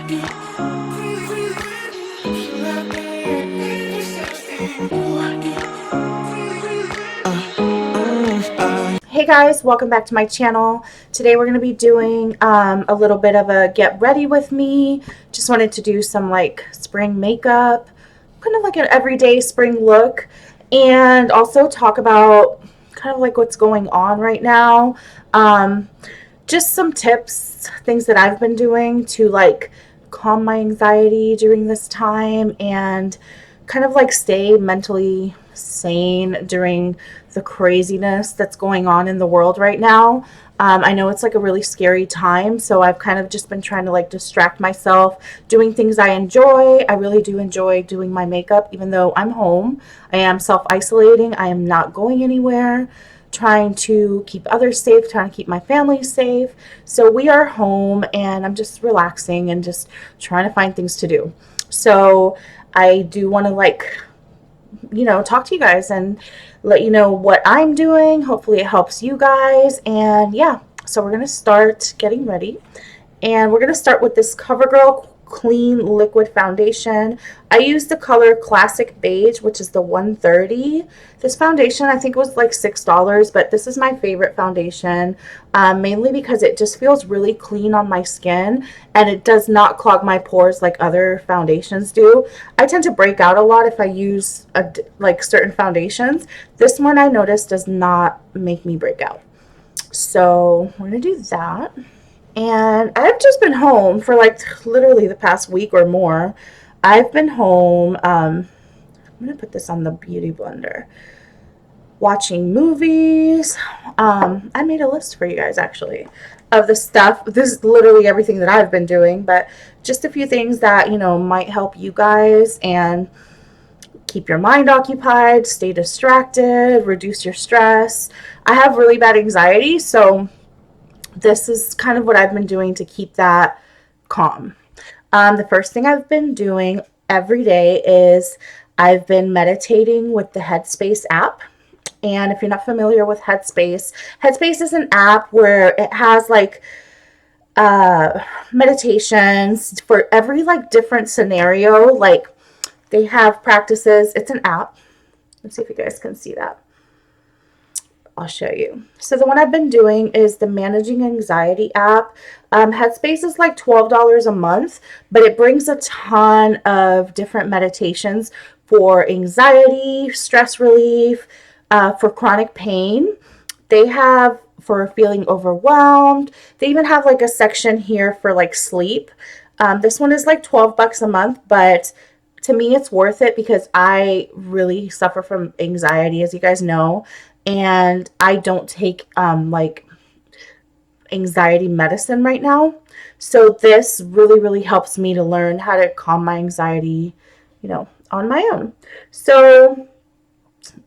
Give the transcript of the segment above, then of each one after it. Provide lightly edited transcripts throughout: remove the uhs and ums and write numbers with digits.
Hey guys, welcome back to my channel. Today we're going to be doing a little bit of a get ready with me. Just wanted to do some like spring makeup, kind of like an everyday spring look, and also talk about kind of like what's going on right now. Just some tips, things that I've been doing to like calm my anxiety during this time and kind of like stay mentally sane during the craziness that's going on in the world right now. I know it's like a really scary time, so I've kind of just been trying to like distract myself, doing things I enjoy. I really do enjoy doing my makeup, even though I'm home. I am self-isolating. I am not going anywhere, trying to keep others safe, trying to keep my family safe. So we are home and I'm just relaxing and just trying to find things to do. So I do want to like, talk to you guys and let you know what I'm doing. Hopefully it helps you guys. And yeah, so we're going to start getting ready. And we're going to start with this CoverGirl Clean Liquid Foundation. I used the color Classic Beige, which is the 130. This foundation, I think, was like $6, but this is my favorite foundation, mainly because it just feels really clean on my skin, and it does not clog my pores like other foundations do. I tend to break out a lot if I use like certain foundations. This one I noticed does not make me break out. So we're going to do that. And I've just been home for like literally the past week or more. I've been home. I'm going to put this on the beauty blender. Watching movies. I made a list for you guys actually of the stuff. This is literally everything that I've been doing, but just a few things that, might help you guys and keep your mind occupied, stay distracted, reduce your stress. I have really bad anxiety, so this is kind of what I've been doing to keep that calm. The first thing I've been doing every day is I've been meditating with the Headspace app. And if you're not familiar with Headspace, Headspace is an app where it has like meditations for every like different scenario. Like they have practices. It's an app. Let's see if you guys can see that. I'll show you. So the one I've been doing is the Managing Anxiety app. Headspace is like $12 a month, but it brings a ton of different meditations for anxiety, stress relief, for chronic pain. They have for feeling overwhelmed. They even have like a section here for like sleep. This one is like $12 a month, but to me it's worth it because I really suffer from anxiety, as you guys know. And I don't take like anxiety medicine right now. So this really, really helps me to learn how to calm my anxiety, on my own. So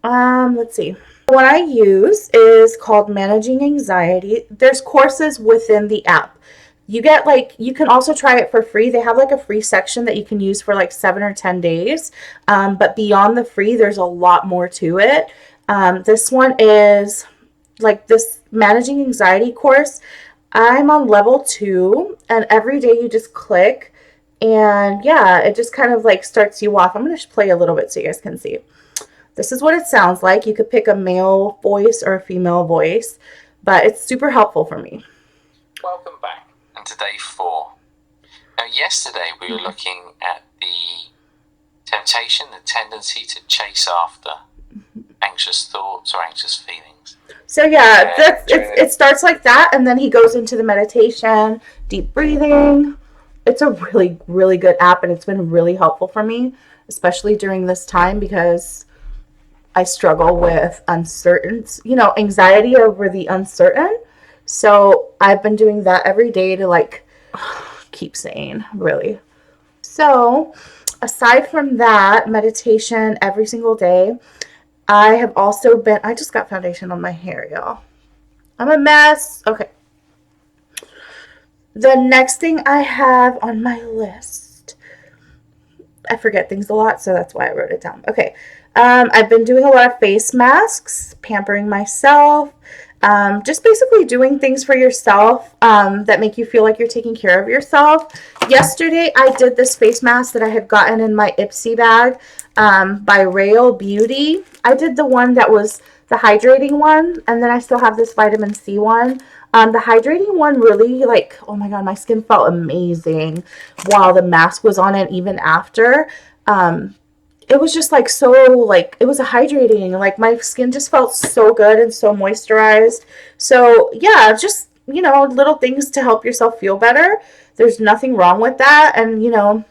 let's see. What I use is called Managing Anxiety. There's courses within the app. You can also try it for free. They have like a free section that you can use for like 7 or 10 days. But beyond the free, there's a lot more to it. This one is like this Managing Anxiety course. I'm on level 2, and every day you just click, and yeah, it just kind of like starts you off. I'm going to play a little bit so you guys can see. This is what it sounds like. You could pick a male voice or a female voice, but it's super helpful for me. Welcome back, and today 4. Now, yesterday we were looking at the temptation, the tendency to chase after anxious thoughts or anxious feelings. So yeah, it starts like that, and then he goes into the meditation, deep breathing. It's a really, really good app, and it's been really helpful for me, especially during this time because I struggle with anxiety over the uncertain. So I've been doing that every day to like keep sane, really. So aside from that, meditation every single day, I just got foundation on my hair, y'all. I'm a mess. Okay. The next thing I have on my list, I forget things a lot, so that's why I wrote it down. Okay. I've been doing a lot of face masks, pampering myself. Just basically doing things for yourself that make you feel like you're taking care of yourself. Yesterday, I did this face mask that I had gotten in my Ipsy bag by Rail Beauty. I did the one that was the hydrating one, and then I still have this vitamin C one. The hydrating one really, like, oh my god, my skin felt amazing while the mask was on, and even after. It was just like so, like, it was a hydrating, like my skin just felt so good and so moisturized. So yeah, just, you know, little things to help yourself feel better. There's nothing wrong with that. And, you know,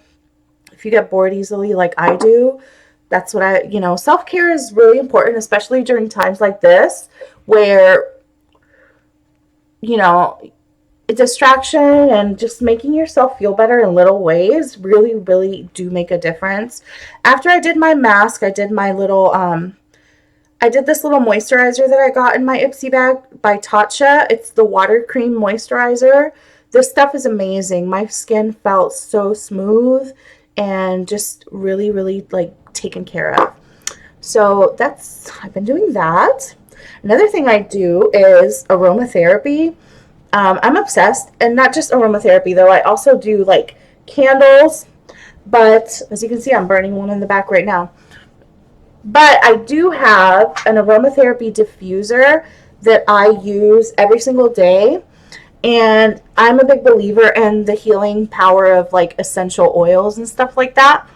if you get bored easily like I do, that's what I, you know, self-care is really important, especially during times like this where, you know, distraction and just making yourself feel better in little ways really, really do make a difference. After I did my mask, I did my little, I did this little moisturizer that I got in my Ipsy bag by Tatcha. It's the water cream moisturizer. This stuff is amazing. My skin felt so smooth and just really, really like taken care of. So I've been doing that. Another thing I do is aromatherapy. I'm obsessed, and not just aromatherapy though. I also do like candles, but as you can see, I'm burning one in the back right now. But I do have an aromatherapy diffuser that I use every single day, and I'm a big believer in the healing power of like essential oils and stuff like that.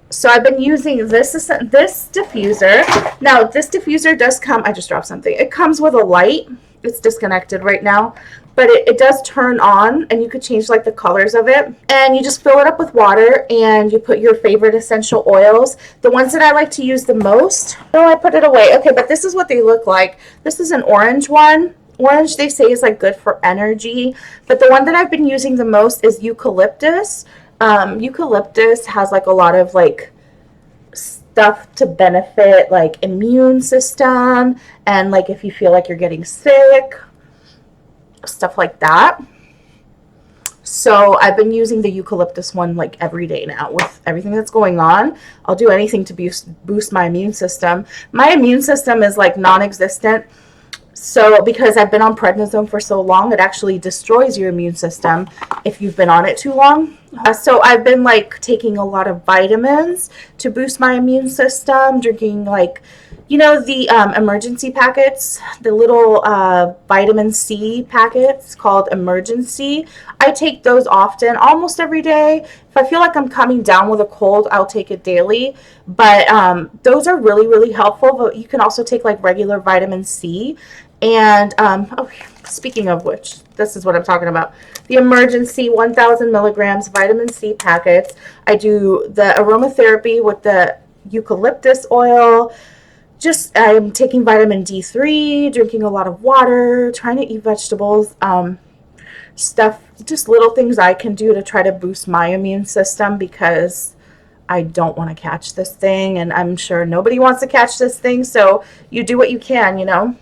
So I've been using this diffuser. Now this diffuser does come, I just dropped something. It comes with a light. It's disconnected right now, but it does turn on, and you could change like the colors of it, and you just fill it up with water and you put your favorite essential oils. The ones that I like to use the most, oh, I put it away. Okay, but this is what they look like. This is an orange one. Orange, they say, is like good for energy, but the one that I've been using the most is eucalyptus. Eucalyptus has like a lot of like stuff to benefit like immune system, and like if you feel like you're getting sick, stuff like that. So I've been using the eucalyptus one like every day now with everything that's going on. I'll do anything to boost my immune system. My immune system is like non-existent. So because I've been on prednisone for so long, it actually destroys your immune system if you've been on it too long. So I've been like taking a lot of vitamins to boost my immune system, drinking like, you know, the emergency packets, the little vitamin C packets called Emergency. I take those often, almost every day. If I feel like I'm coming down with a cold, I'll take it daily. But those are really, really helpful. But you can also take like regular vitamin C. And oh, speaking of which, this is what I'm talking about. The Emergency 1,000 milligrams vitamin C packets. I do the aromatherapy with the eucalyptus oil. Just I'm taking vitamin D3, drinking a lot of water, trying to eat vegetables, stuff, just little things I can do to try to boost my immune system, because I don't want to catch this thing, and I'm sure nobody wants to catch this thing, so you do what you can, you know.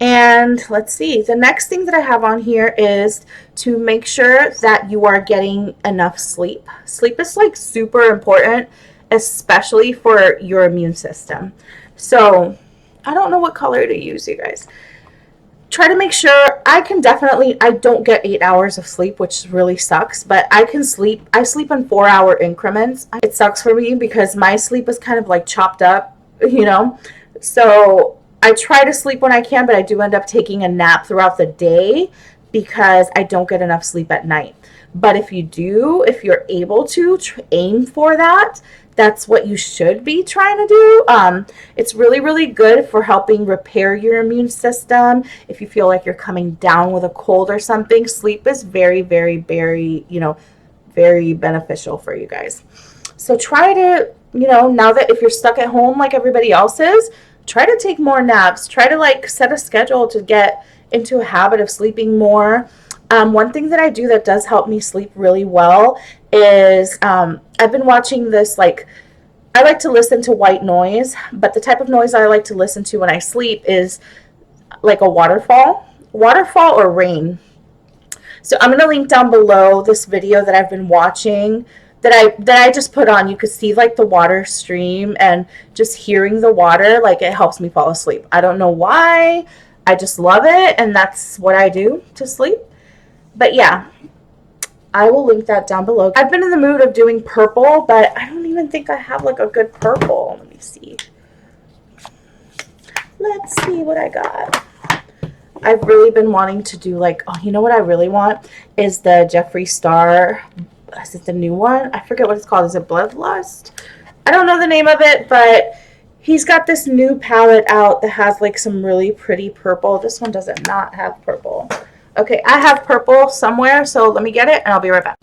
And let's see, the next thing that I have on here is to make sure that you are getting enough sleep. Sleep is like super important, especially for your immune system. So I don't know what color to use, you guys. Try to make sure. I don't get 8 hours of sleep, which really sucks, but I sleep in 4 hour increments. It sucks for me because my sleep is kind of like chopped up, you know. So I try to sleep when I can, but I do end up taking a nap throughout the day because I don't get enough sleep at night. But if you're able to aim for that, that's what you should be trying to do. It's really, really good for helping repair your immune system. If you feel like you're coming down with a cold or something, sleep is very, very, very, very beneficial for you guys. So try to, now that if you're stuck at home like everybody else is, try to take more naps. Try to like set a schedule to get into a habit of sleeping more. One thing that I do that does help me sleep really well is I've been watching this, like, I like to listen to white noise, but the type of noise I like to listen to when I sleep is like a waterfall or rain. So I'm going to link down below this video that I've been watching that I just put on. You could see like the water stream, and just hearing the water, like, it helps me fall asleep. I don't know why. I just love it, and that's what I do to sleep. But yeah, I will link that down below. I've been in the mood of doing purple, but I don't even think I have like a good purple. Let me see. Let's see what I got. I've really been wanting to do like, oh, you know what I really want is the Jeffree Star. Is it the new one? I forget what it's called. Is it Bloodlust? I don't know the name of it, but he's got this new palette out that has like some really pretty purple. This one doesn't not have purple. Okay, I have purple somewhere, so let me get it and I'll be right back.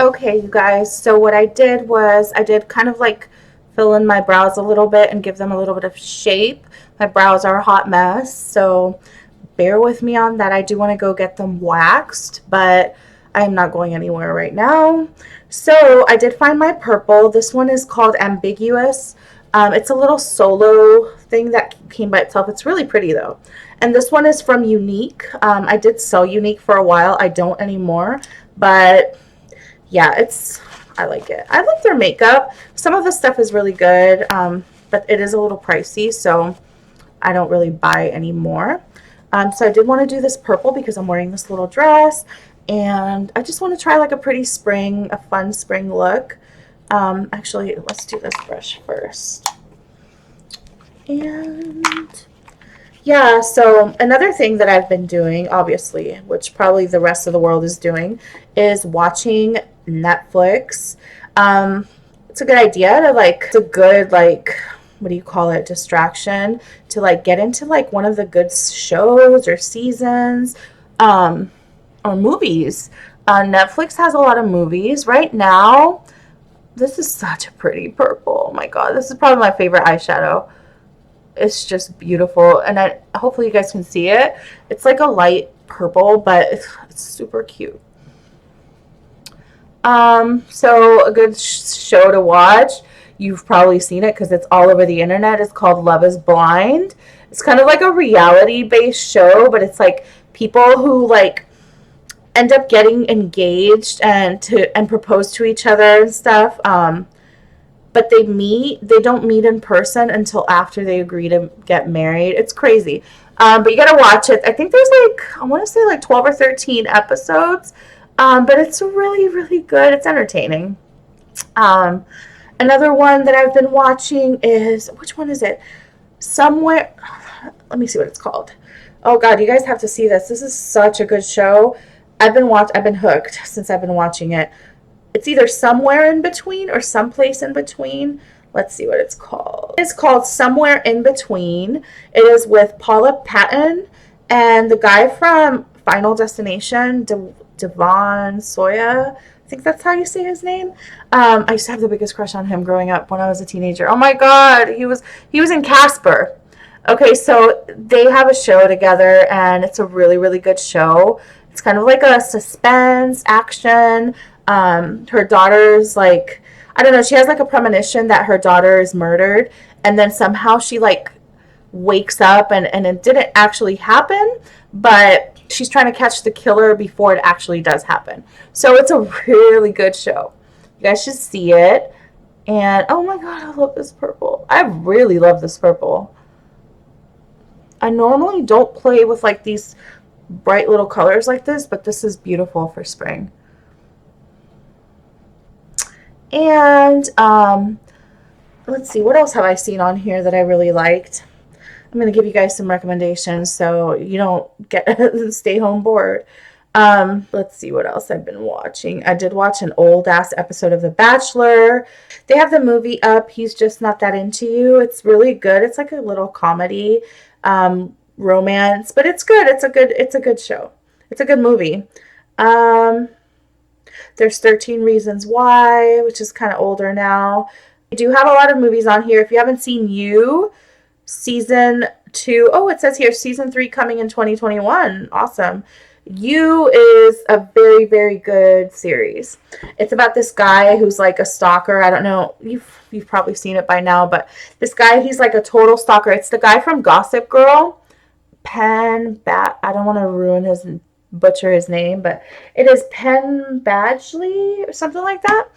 Okay, you guys, so what I did was I did kind of like fill in my brows a little bit and give them a little bit of shape. My brows are a hot mess, so bear with me on that. I do want to go get them waxed, but I'm not going anywhere right now. So I did find my purple. This one is called Ambiguous. It's a little solo thing that came by itself. It's really pretty though. And this one is from Unique. I did sell Unique for a while. I don't anymore, but yeah, I like it. I like their makeup. Some of the stuff is really good, but it is a little pricey, so I don't really buy anymore. So I did want to do this purple because I'm wearing this little dress, and I just want to try like a pretty spring, a fun spring look. Actually, let's do this brush first. And yeah, so another thing that I've been doing, obviously, which probably the rest of the world is doing, is watching Netflix. It's a good idea to like, it's a good like, what do you call it, distraction to like get into like one of the good shows or seasons, or movies. Netflix has a lot of movies right now. This is such a pretty purple. Oh my god, this is probably my favorite eyeshadow. It's just beautiful, and hopefully you guys can see it. It's like a light purple, but it's super cute. So a good show to watch. You've probably seen it because it's all over the internet. It's called Love is Blind. It's kind of like a reality-based show, but it's like people who like end up getting engaged and propose to each other and stuff. But they don't meet in person until after they agree to get married. It's crazy. But you gotta watch it. I think there's like, I want to say like 12 or 13 episodes. But it's really, really good. It's entertaining. Another one that I've been watching is, which one is it? Somewhere, let me see what it's called. Oh god, you guys have to see this. This is such a good show. I've been hooked since I've been watching it. It's either Somewhere in Between or Someplace in Between. Let's see what it's called. It's called Somewhere in Between. It is with Paula Patton and the guy from Final Destination, Devon Soya. I think that's how you say his name. I used to have the biggest crush on him growing up when I was a teenager. Oh my god, he was in Casper. Okay, so they have a show together, and it's a really, really good show. It's kind of like a suspense, action. Her daughter's like, I don't know, she has like a premonition that her daughter is murdered, and then somehow she like wakes up and it didn't actually happen, but she's trying to catch the killer before it actually does happen. So it's a really good show. You guys should see it. And oh my god, I love this purple. I really love this purple. I normally don't play with like these bright little colors like this, but this is beautiful for spring. And let's see, what else have I seen on here that I really liked? I'm going to give you guys some recommendations so you don't get stay home bored. Let's see what else I've been watching. I did watch an old ass episode of The Bachelor. They have the movie up, He's Just Not That Into You. It's really good. It's like a little comedy, romance, but it's good. It's a good show. It's a good movie. There's 13 Reasons Why, which is kind of older now. I do have a lot of movies on here. If you haven't seen You, season 2, oh, it says here season 3 coming in 2021. Awesome. You is a very, very good series. It's about this guy who's like a stalker. I don't know, you've probably seen it by now, but this guy, he's like a total stalker. It's the guy from Gossip Girl, I don't want to butcher his name, but it is Penn Badgley or something like that.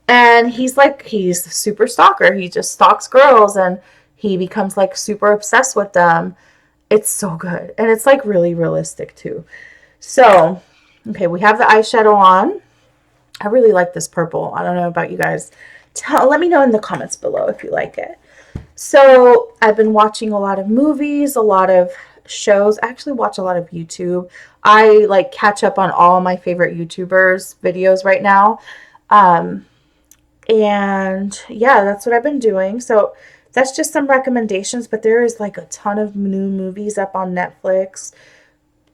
And he's a super stalker. He just stalks girls and he becomes like super obsessed with them. It's so good. And it's like really realistic too. So, okay, we have the eyeshadow on. I really like this purple. I don't know about you guys. Let me know in the comments below if you like it. So I've been watching a lot of movies, a lot of shows. I actually watch a lot of YouTube. I like catch up on all my favorite YouTubers' videos right now. Um, and yeah, that's what I've been doing. So that's just some recommendations, but there is like a ton of new movies up on Netflix.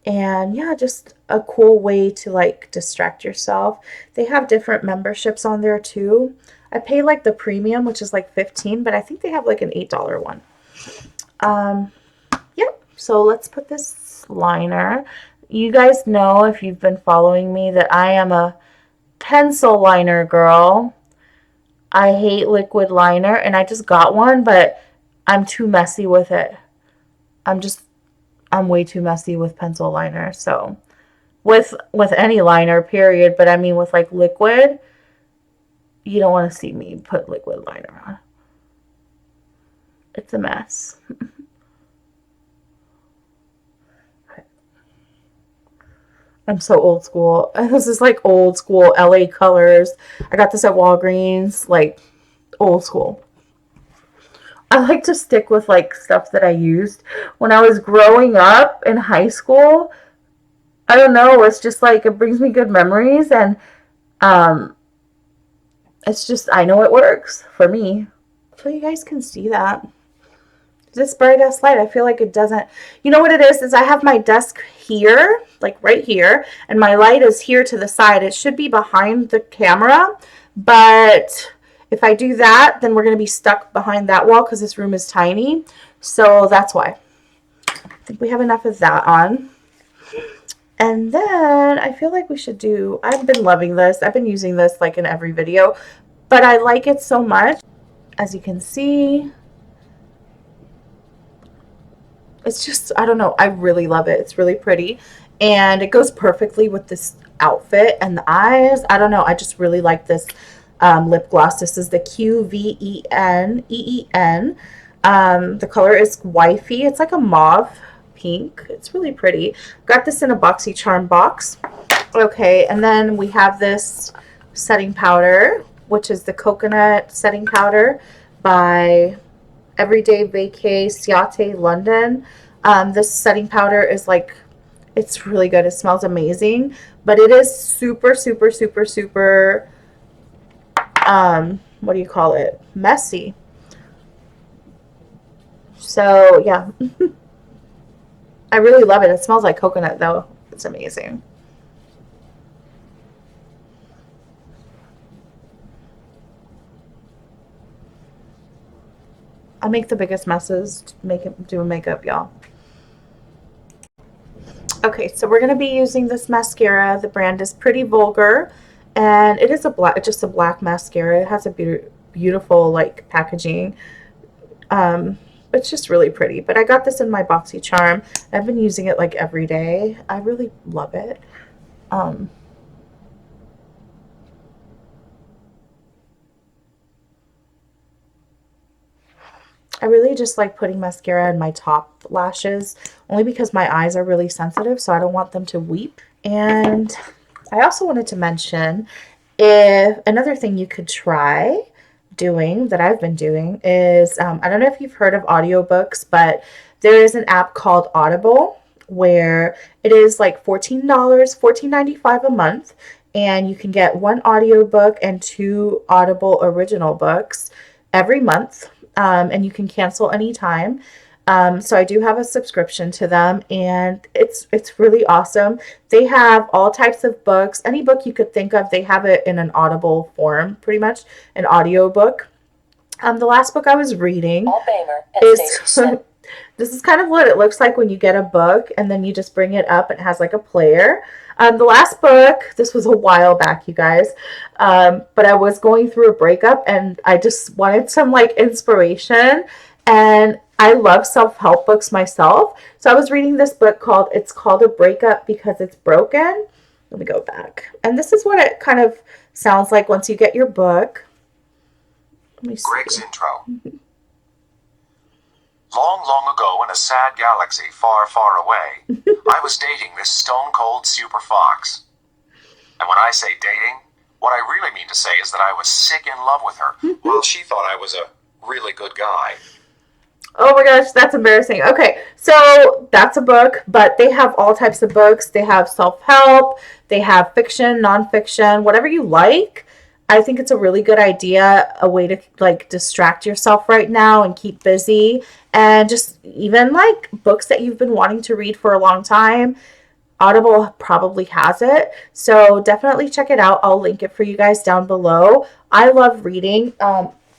And yeah, just a cool way to like distract yourself. They have different memberships on there too. I pay like the premium, which is like 15, but I think they have like an $8 one. Um, yep. So let's put this liner. You guys know if you've been following me that I am a pencil liner girl. I hate liquid liner and I just got one, but I'm too messy with it. I'm just I'm way too messy with pencil liner. So with any liner, period, but I mean with like liquid, you don't want to see me put liquid liner on. It's a mess. I'm so old school. This is like old school LA colors. I got this at Walgreens, like old school. I like to stick with like stuff that I used when I was growing up in high school. I don't know, it's just like it brings me good memories and um it's just I know it works for me. So you guys can see that. This bright ass light, I feel like it doesn't. You know what it is I have my desk here, like right here, and my light is here to the side. It should be behind the camera, but if I do that, then we're going to be stuck behind that wall because this room is tiny. So that's why. I think we have enough of that on. And then I feel like we should do, I've been loving this. I've been using this like in every video, but I like it so much. As you can see, it's just, I don't know, I really love it. It's really pretty. And it goes perfectly with this outfit and the eyes. I don't know, I just really like this lip gloss. This is the QVEN. The color is Wifey. It's like a mauve pink. It's really pretty. Got this in a BoxyCharm box. Okay, and then we have this setting powder, which is the coconut setting powder by Everyday Vacay Ciate London. This setting powder is like, it's really good. It smells amazing, but it is super, super, super, super, what do you call it? Messy. So yeah, I really love it. It smells like coconut though. It's amazing. I make the biggest messes doing makeup, y'all. Okay, so we're gonna be using this mascara. The brand is Pretty Vulgar, and it is just a black mascara. It has a beautiful like packaging. It's just really pretty. But I got this in my BoxyCharm. I've been using it like every day. I really love it. I really just like putting mascara in my top lashes, only because my eyes are really sensitive, so I don't want them to weep. And I also wanted to mention, if another thing you could try doing that I've been doing is, I don't know if you've heard of audiobooks, but there is an app called Audible where it is like $14, $14.95 a month, and you can get one audiobook and two Audible original books every month, and you can cancel anytime. So I do have a subscription to them, and it's really awesome. They have all types of books. Any book you could think of, they have it in an Audible form, pretty much, an audio book. The last book I was reading is this is kind of what it looks like when you get a book and then you just bring it up and it has like a player. The last book, this was a while back, you guys, but I was going through a breakup and I just wanted some like inspiration, and I love self-help books myself. So I was reading this book it's called A Breakup Because It's Broken. Let me go back. And this is what it kind of sounds like once you get your book. Let me see. Greg's intro. Long, long ago in a sad galaxy far, far away, I was dating this stone-cold super fox. And when I say dating, what I really mean to say is that I was sick in love with her, while she thought I was a really good guy. Oh my gosh, that's embarrassing. Okay, so that's a book, but they have all types of books. They have self help, they have fiction, nonfiction, whatever you like. I think it's a really good idea, a way to like distract yourself right now and keep busy. And just even like books that you've been wanting to read for a long time. Audible probably has it. So definitely check it out. I'll link it for you guys down below. I love reading.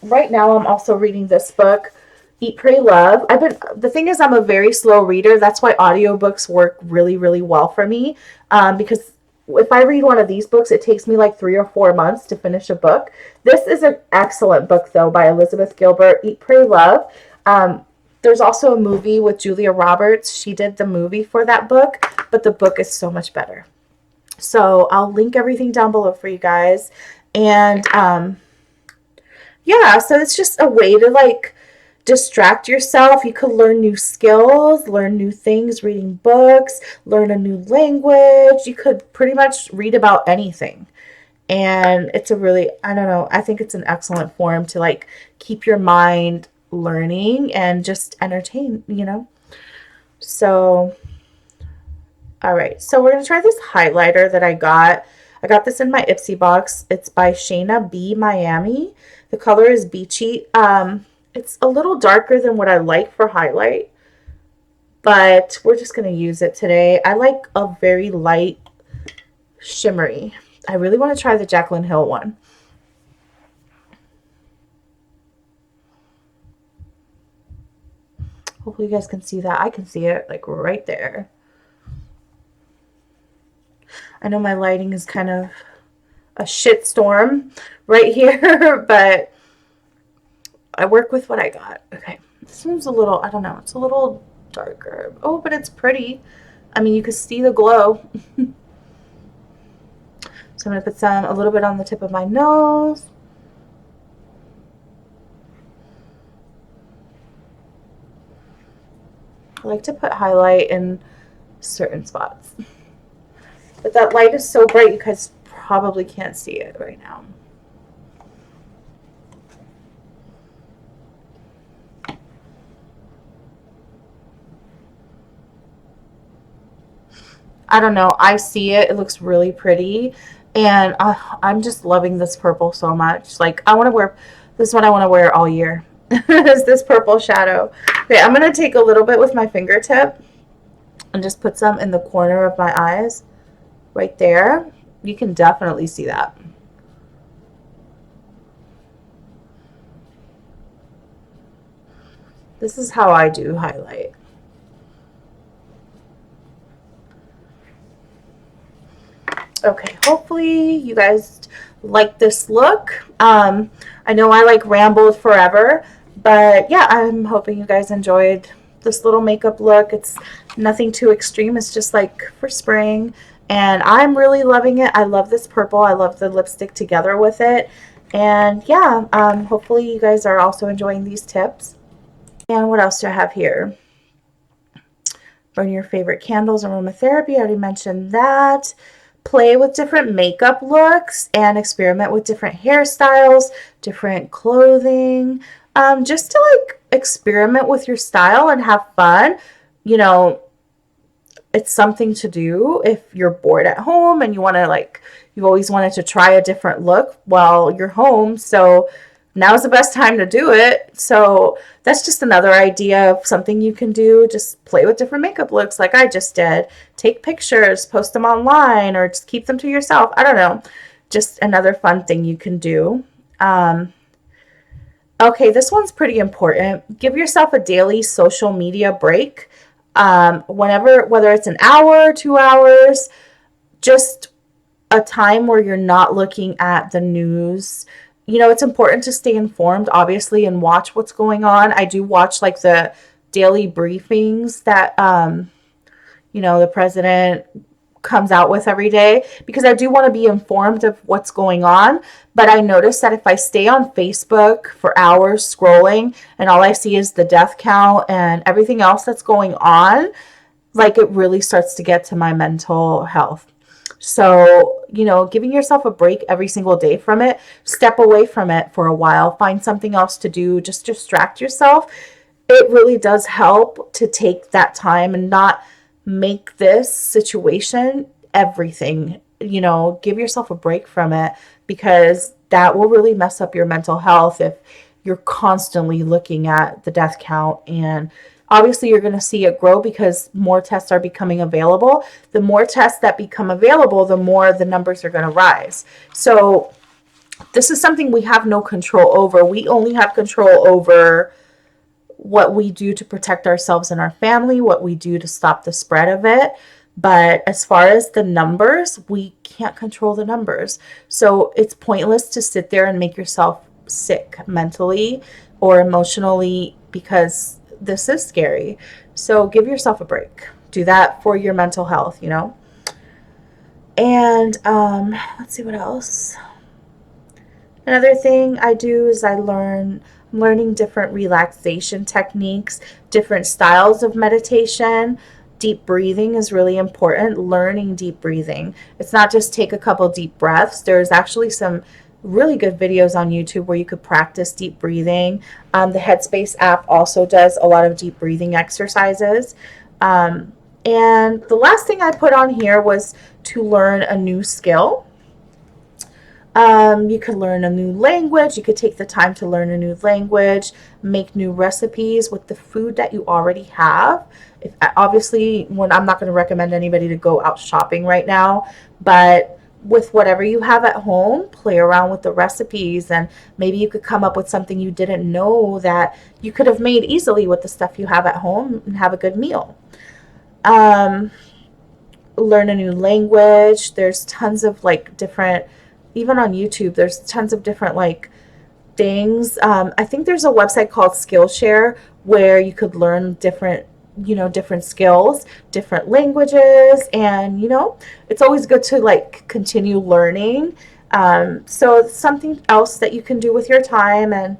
Right now, I'm also reading this book, Eat, Pray, Love. The thing is, I'm a very slow reader. That's why audiobooks work really, really well for me. Because if I read one of these books, it takes me like 3 or 4 months to finish a book. This is an excellent book, though, by Elizabeth Gilbert, Eat, Pray, Love. There's also a movie with Julia Roberts. She did the movie for that book, but the book is so much better. So I'll link everything down below for you guys. And yeah, so it's just a way to like distract yourself. You could learn new skills, learn new things, reading books, learn a new language. You could pretty much read about anything. And it's a really, I don't know, I think it's an excellent form to like keep your mind learning and just entertain, you know? So, all right. So we're going to try this highlighter that I got. I got this in my Ipsy box. It's by Shayna B. Miami. The color is Beachy. It's a little darker than what I like for highlight, but we're just going to use it today. I like a very light shimmery. I really want to try the Jaclyn Hill one. Hopefully you guys can see that. I can see it like right there. I know my lighting is kind of a shitstorm right here, but I work with what I got. Okay. This one's a little, I don't know, it's a little darker. Oh, but it's pretty. I mean, you can see the glow. So I'm going to put a little bit on the tip of my nose. I like to put highlight in certain spots. But that light is so bright you guys probably can't see it right now. I don't know. I see it. It looks really pretty. And I'm just loving this purple so much. Like, I want to wear, this is what I want to wear all year. Is this purple shadow. Okay, I'm going to take a little bit with my fingertip and just put some in the corner of my eyes. Right there. You can definitely see that. This is how I do highlight. Okay, hopefully you guys like this look. I know I like rambled forever, but yeah, I'm hoping you guys enjoyed this little makeup look. It's nothing too extreme. It's just like for spring, and I'm really loving it. I love this purple. I love the lipstick together with it. And yeah, hopefully you guys are also enjoying these tips. And what else do I have here? Burn your favorite candles, aromatherapy. I already mentioned that. Play with different makeup looks and experiment with different hairstyles, different clothing, just to like experiment with your style and have fun. You know, it's something to do if you're bored at home and you want to like, you've always wanted to try a different look while you're home. So now's the best time to do it. So that's just another idea of something you can do. Just play with different makeup looks like I just did. Take pictures, post them online, or just keep them to yourself. I don't know. Just another fun thing you can do. Okay, this one's pretty important. Give yourself a daily social media break. Whether it's an hour, 2 hours, just a time where you're not looking at the news. You know, it's important to stay informed, obviously, and watch what's going on. I do watch like the daily briefings that, you know, the president comes out with every day, because I do want to be informed of what's going on. But I notice that if I stay on Facebook for hours scrolling and all I see is the death count and everything else that's going on, like it really starts to get to my mental health. So, giving yourself a break every single day from it, step away from it for a while, find something else to do, just distract yourself. It really does help to take that time and not make this situation everything. Give yourself a break from it, because that will really mess up your mental health if you're constantly looking at the death count. And obviously you're going to see it grow because more tests are becoming available. The more tests that become available, the more the numbers are going to rise. So this is something we have no control over. We only have control over what we do to protect ourselves and our family, what we do to stop the spread of it. But as far as the numbers, we can't control the numbers. So it's pointless to sit there and make yourself sick mentally or emotionally, because this is scary. So give yourself a break. Do that for your mental health, And let's see what else. Another thing I do is I'm learning different relaxation techniques, different styles of meditation. Deep breathing is really important. Learning deep breathing. It's not just take a couple deep breaths. There's actually some really good videos on YouTube where you could practice deep breathing. The Headspace app also does a lot of deep breathing exercises. And the last thing I put on here was to learn a new skill. You could learn a new language. You could take the time to learn a new language, make new recipes with the food that you already have. Obviously, I'm not going to recommend anybody to go out shopping right now, but with whatever you have at home, play around with the recipes, and maybe you could come up with something you didn't know that you could have made easily with the stuff you have at home and have a good meal. Learn a new language. There's tons of different, even on YouTube, there's tons of different things. I think there's a website called Skillshare where you could learn different skills, different languages, and it's always good to continue learning. So it's something else that you can do with your time, and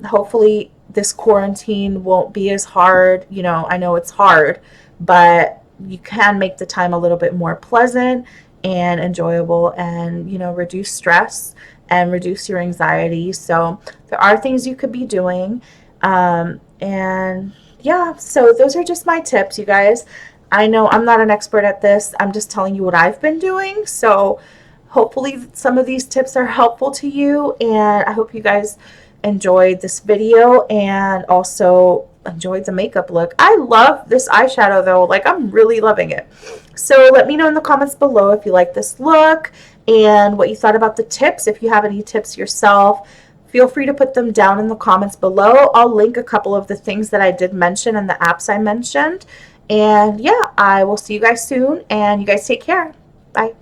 hopefully this quarantine won't be as hard. I know it's hard, but you can make the time a little bit more pleasant and enjoyable, and reduce stress and reduce your anxiety. So there are things you could be doing, and yeah, so those are just my tips, you guys. I know I'm not an expert at this. I'm just telling you what I've been doing. So hopefully some of these tips are helpful to you, and I hope you guys enjoyed this video and also enjoyed the makeup look. I love this eyeshadow though. I'm really loving it. So let me know in the comments below if you like this look and what you thought about the tips. If you have any tips yourself, feel free to put them down in the comments below. I'll link a couple of the things that I did mention and the apps I mentioned. And yeah, I will see you guys soon, and you guys take care. Bye.